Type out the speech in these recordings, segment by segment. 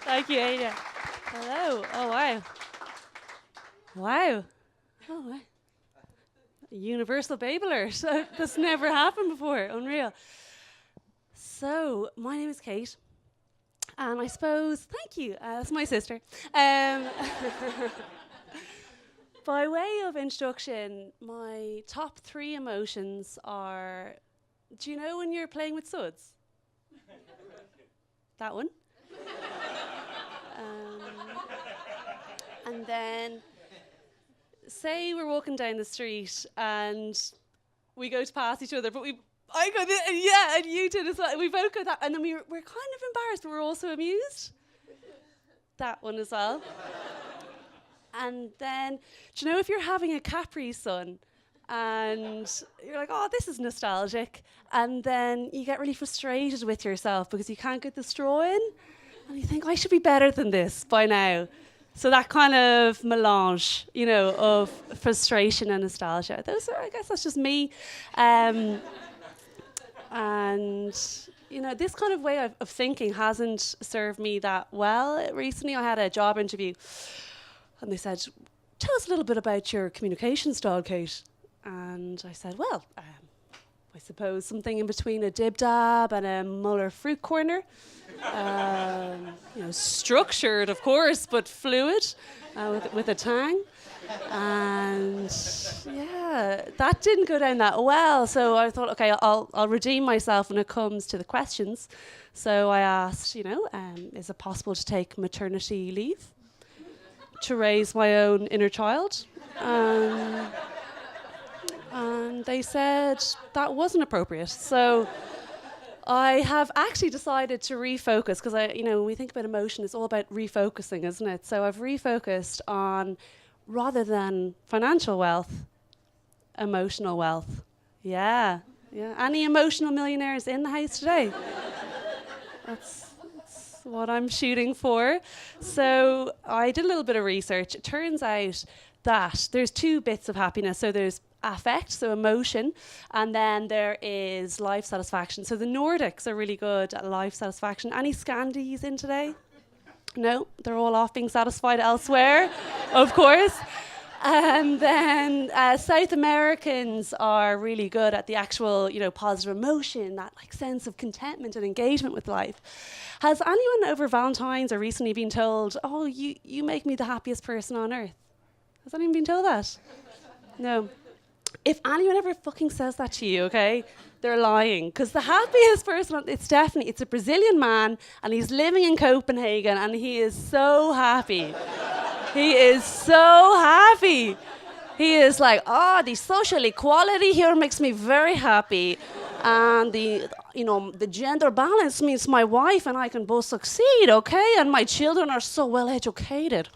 Thank you, Ada. Hello. Oh, wow. Wow. Oh, wow. Universal baby alert. That's never happened before. Unreal. So, my name is Kate. And I suppose, thank you, that's my sister. By way of introduction, my top three emotions are, do you know when you're playing with suds? That one. And then, say we're walking down the street and we go to pass each other, but I go, yeah, and you did as well. We both go that, and then we're kind of embarrassed, but we're also amused. That one as well. And then, do you know if you're having a Capri Sun and you're like, oh, this is nostalgic, and then you get really frustrated with yourself because you can't get the straw in, and you think, I should be better than this by now. So that kind of melange, of frustration and nostalgia. I guess that's just me. And, this kind of way of thinking hasn't served me that well. Recently I had a job interview and they said, tell us a little bit about your communication style, Kate. And I said, well, I suppose something in between a dib-dab and a Muller fruit corner. Structured, of course, but fluid, with a tang. And yeah, that didn't go down that well. So I thought, okay, I'll redeem myself when it comes to the questions. So I asked, is it possible to take maternity leave to raise my own inner child? And they said that wasn't appropriate. So I have actually decided to refocus because when we think about emotion, it's all about refocusing, isn't it? So I've refocused on, rather than financial wealth, emotional wealth. Yeah. Any emotional millionaires in the house today? That's what I'm shooting for. So I did a little bit of research. It turns out that there's two bits of happiness. So there's affect, so emotion, and then there is life satisfaction. So the Nordics are really good at life satisfaction. Any Scandies in today? No, they're all off being satisfied elsewhere, of course. And then South Americans are really good at the actual, positive emotion, that sense of contentment and engagement with life. Has anyone over Valentine's or recently been told, oh, you make me the happiest person on earth? Has anyone been told that? No. If anyone ever fucking says that to you, okay, they're lying. Because the happiest person, it's a Brazilian man, and he's living in Copenhagen, and he is so happy. He is so happy. He is like, the social equality here makes me very happy. And the gender balance means my wife and I can both succeed, okay? And my children are so well educated.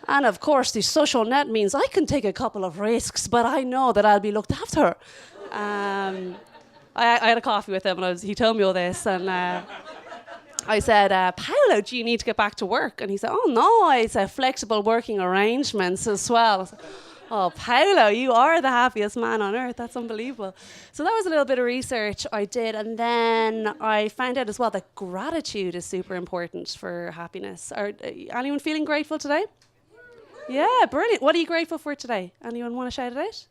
And of course, the social net means I can take a couple of risks, but I know that I'll be looked after. I had a coffee with him, and he told me all this. And I said, Paolo, do you need to get back to work? And he said, oh, no, it's a flexible working arrangements as well. I said, oh, Paolo, you are the happiest man on earth. That's unbelievable. So that was a little bit of research I did. And then I found out as well that gratitude is super important for happiness. Anyone feeling grateful today? Yeah, brilliant. What are you grateful for today? Anyone want to shout it out?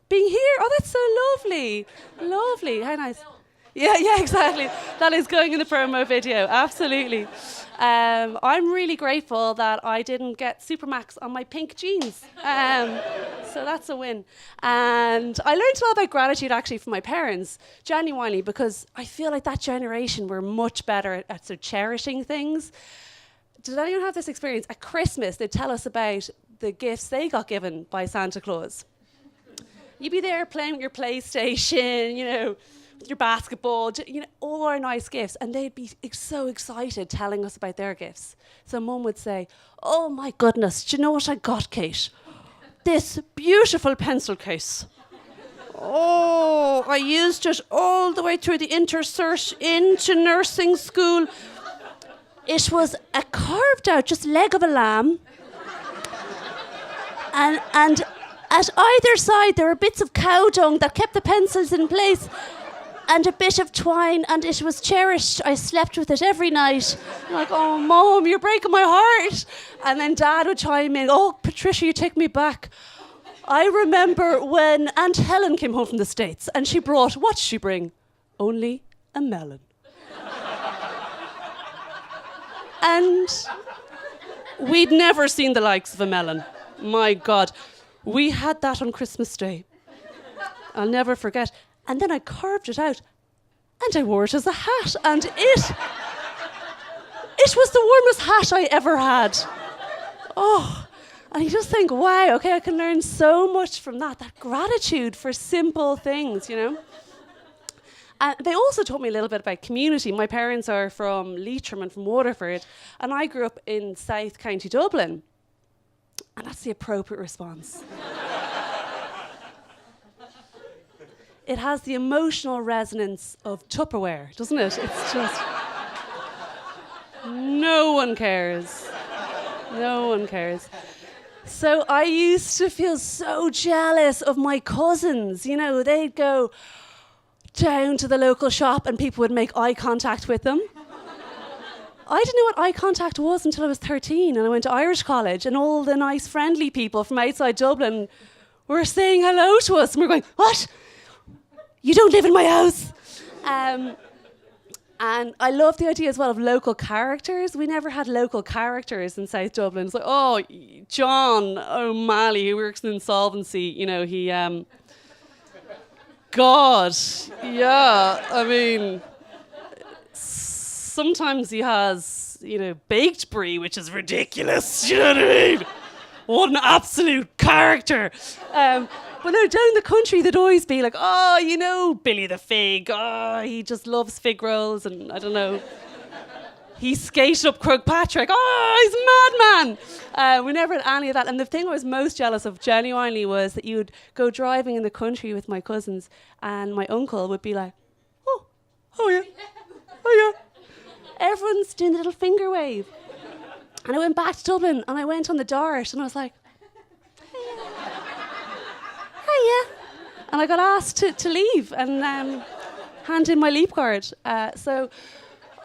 Being here. Oh, that's so lovely. Lovely. How nice. Yeah, exactly. That is going in the promo video. Absolutely. I'm really grateful that I didn't get Supermax on my pink jeans. So that's a win. And I learned a lot about gratitude actually from my parents, genuinely, because I feel like that generation were much better at sort of cherishing things. Did anyone have this experience? At Christmas, they'd tell us about the gifts they got given by Santa Claus. You'd be there playing with your PlayStation, with your basketball, all our nice gifts. And they'd be so excited telling us about their gifts. So Mum would say, oh my goodness, do you know what I got, Kate? This beautiful pencil case. Oh, I used it all the way through the intercert into nursing school. It was a carved out, just leg of a lamb. And at either side, there were bits of cow dung that kept the pencils in place. and a bit of twine, and it was cherished. I slept with it every night. I'm like, oh, Mom, you're breaking my heart. And then Dad would chime in, oh, Patricia, you take me back. I remember when Aunt Helen came home from the States, and she brought, what did she bring? Only a melon. And we'd never seen the likes of a melon. My God. We had that on Christmas Day. I'll never forget. And then I carved it out and I wore it as a hat. And it was the warmest hat I ever had. Oh, and you just think, wow, okay, I can learn so much from that gratitude for simple things, you know. And they also taught me a little bit about community. My parents are from Leitrim and from Waterford, and I grew up in South County Dublin. And that's the appropriate response. It has the emotional resonance of Tupperware, doesn't it? It's just... no one cares. No one cares. So I used to feel so jealous of my cousins. You know, they'd go down to the local shop and people would make eye contact with them. I didn't know what eye contact was until I was 13 and I went to Irish college, and all the nice friendly people from outside Dublin were saying hello to us and we were going, what? You don't live in my house. And I love the idea as well of local characters. We never had local characters in South Dublin. It's like, oh, John O'Malley, who works in insolvency, you know, he... God, yeah, I mean... Sometimes he has, you know, baked brie, which is ridiculous, you know what I mean? What an absolute character. But no, down the country, they'd always be like, oh, you know, Billy the Fig. Oh, he just loves fig rolls and I don't know. He skated up Croagh-Patrick. Oh, he's a madman. We never had any of that. And the thing I was most jealous of, genuinely, was that you would go driving in the country with my cousins and my uncle would be like, oh yeah. Everyone's doing the little finger wave. And I went back to Dublin and I went on the Dart and I was like, hiya. And I got asked to leave and hand in my leap card. So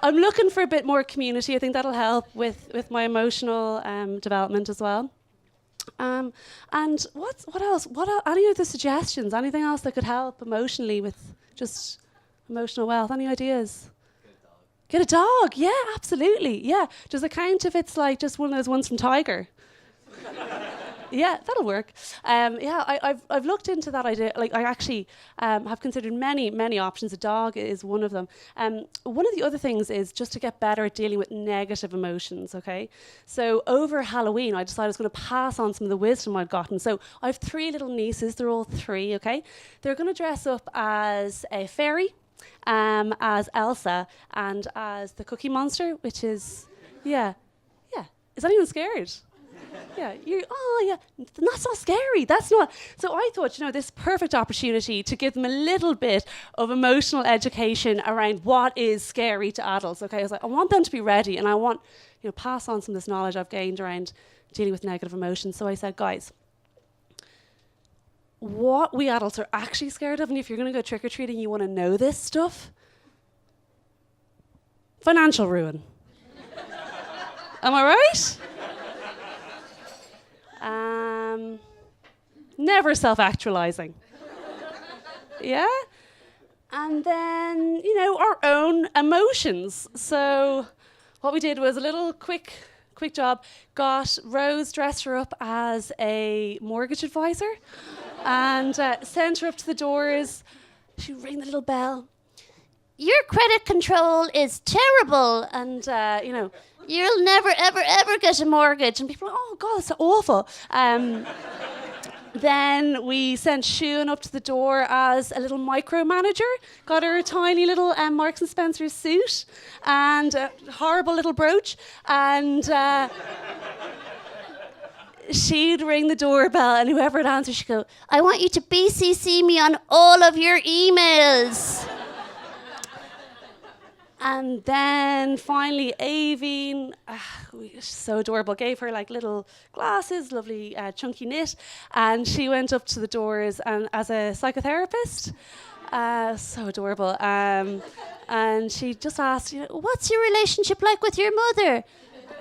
I'm looking for a bit more community. I think that'll help with my emotional development as well. And what else? Any other suggestions? Anything else that could help emotionally with just emotional wealth? Any ideas? Get a dog, yeah, absolutely, yeah. Does it count if it's like just one of those ones from Tiger? Yeah, that'll work. I've looked into that idea. Like, I actually have considered many options. A dog is one of them. One of the other things is just to get better at dealing with negative emotions, okay? So over Halloween, I decided I was going to pass on some of the wisdom I'd gotten. So I have 3 little nieces. They're all 3, okay? They're going to dress up as a fairy, as Elsa, and as the Cookie Monster, which is, yeah. Is anyone scared? Yeah, that's not scary. That's not. So I thought, this perfect opportunity to give them a little bit of emotional education around what is scary to adults. Okay, I was like, I want them to be ready, and I want, pass on some of this knowledge I've gained around dealing with negative emotions. So I said, guys, what we adults are actually scared of, and if you're going to go trick-or-treating, you want to know this stuff. Financial ruin. Am I right? Never self-actualizing. Yeah? And then, our own emotions. So what we did was a little quick job. Got Rose, dressed her up as a mortgage advisor and sent her up to the doors. She would ring the little bell. Your credit control is terrible. And, you'll never, ever, ever get a mortgage. And people are like, oh, God, that's awful. Then we sent Siún up to the door as a little micromanager. Got her a tiny little Marks & Spencer suit and a horrible little brooch. And she'd ring the doorbell, and whoever would answer, she'd go, I want you to BCC me on all of your emails. And then finally, Aveen, so adorable, gave her like little glasses, lovely chunky knit, and she went up to the doors and as a psychotherapist. So adorable. And she just asked, what's your relationship like with your mother?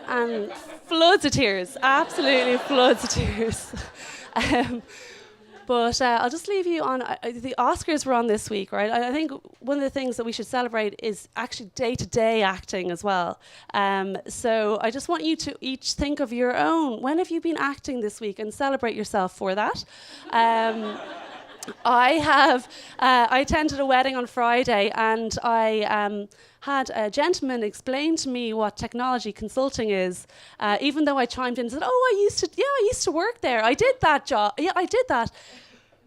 And floods of tears, absolutely floods of tears. But I'll just leave you on, the Oscars were on this week, right? I think one of the things that we should celebrate is actually day-to-day acting as well. So I just want you to each think of your own. When have you been acting this week? And celebrate yourself for that. I attended a wedding on Friday, and I had a gentleman explain to me what technology consulting is, even though I chimed in and said, I used to work there. I did that job. Yeah, I did that.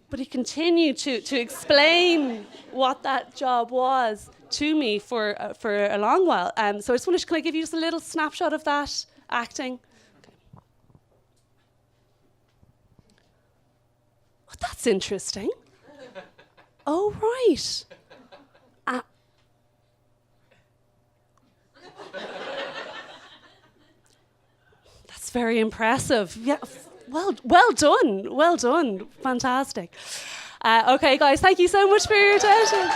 But he continued to explain what that job was to me for a long while. So I just wanted to, can I give you just a little snapshot of that acting? Okay. Oh, that's interesting. Oh, right. That's very impressive. Yeah, well done. Fantastic. Okay, guys, thank you so much for your attention.